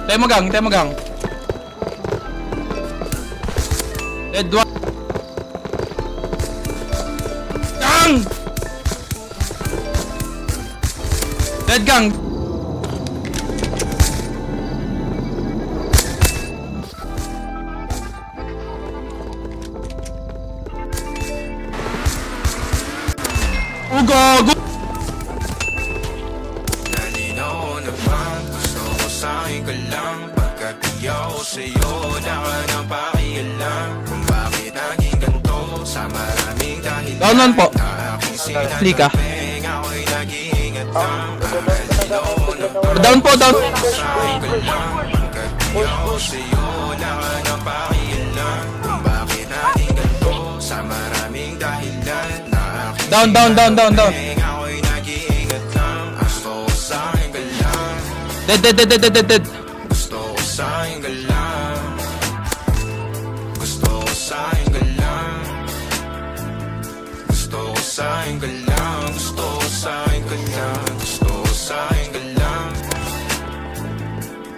Tayo magang, tayo magang. Dead one. Gang! Dead gang. Gago! Nalinaw na bang gusto ko sa'yo ka lang? Pagkat di ako sa'yo, wala ka nang pakialam. Kung bakit naging ganito sa maraming dahilan. Downan po. Na aking Lika. sinataping, ako'y nag-iingat lang. Nalinaw na bang Down po, down. gusto ko sa'yo ka lang? Pagkat di ako sa'yo, wala ka nang pakialam. Kung bakit naging ganito sa maraming dahilan. Na aking Down, down, down, down, down. ako'y nag-iingat lang. Gusto ko sa'yo ka lang. Dead, dead, dead, dead, dead, dead. Gusto ko sa'yo ka lang. Gusto ko sa'yo ka lang. Gusto ko sa'yo ka lang. Gusto ko sa'yo ka lang. Gusto ko sa'yo ka lang.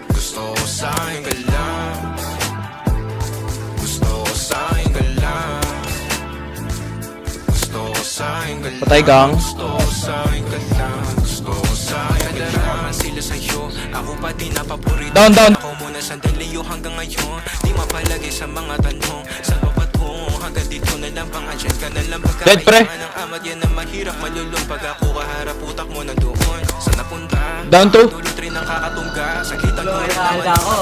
Gusto ko sa'yo ka lang. Gusto ko sa'yo ka lang. Gusto ko sa'yo ka lang. Patay gang. Gusto ko sa'yo ka lang. Gusto ko sa'yo ka lang. Sila sa'yo, ako pa din napaborito. Down, down. Ako muna sandali hanggang ngayon. Di mapalagay sa mga tanong. Saan pa patungo? Hanggang dito na lang bang andyan ka na lang pagkakailangan Dead, pre. ng amat yan na mahirap malulong. Pag ako kaharap utak mo nandoon. Saan napunta? Down to. Dulot rin ang kakatungga. Sakitan ko rin Handa naman. ako.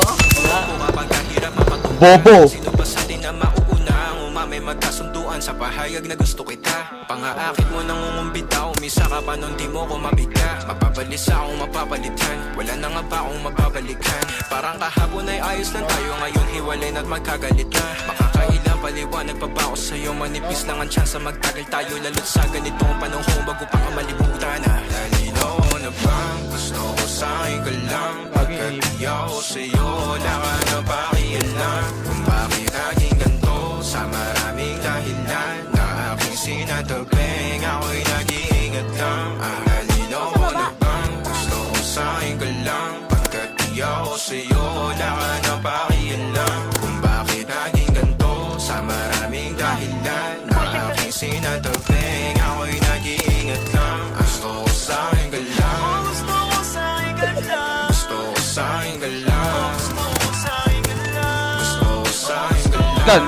Kung kapag kahirap mapatungga. Bobo. Sino ba sa atin na mauuna? Ang umamay magkasunduan sa pahayag na gusto kita. Pangaakit mo nang umumbita. Umisa ka pa nun di mo ko mabigla. Mapabalisa akong mapapalitan. Wala na nga ba akong magbabalikan? Parang kahapon ay ayos lang tayo. Ngayon hiwalay na't magkagalit na. Makakailang paliwanag pa ba ako sa'yo? Manipis lang ang tsansa magtagal tayo. Lalo't sa ganitong panahon bago pa ka malibutan na. Nalinaw na bang gusto ko sa'yo ka lang? Pagkat di ako sa'yo, wala ka na pakialam. Kung bakit naging ganito sa maraming dahilan. Na aking sinataping, ako'y nag-iingat lang. Nalinaw na bang gusto ko sa'yo ka lang? Pagkat di ako sa'yo, wala ka na pakialam. Kung bakit naging ganito sa maraming dahilan. Na aking sinataping, ako'y nag-iingat lang. Gusto ko sa'yo ka lang. Gusto ko sa'yo ka lang. Gusto ko sa'yo ka lang. Gusto ko sa'yo ka lang. Gusto ko sa'yo ka lang. Gun.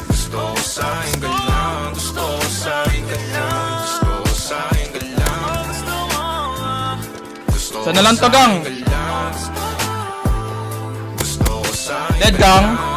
Gusto ko sa'yo ka lang. Gusto ko sa'yo ka lang. Gusto ko sa'yo ka lang. Gusto ko Saan na lang to, gang? sa'yo ka lang. Gusto ko sa'yo Dead ka gang. lang.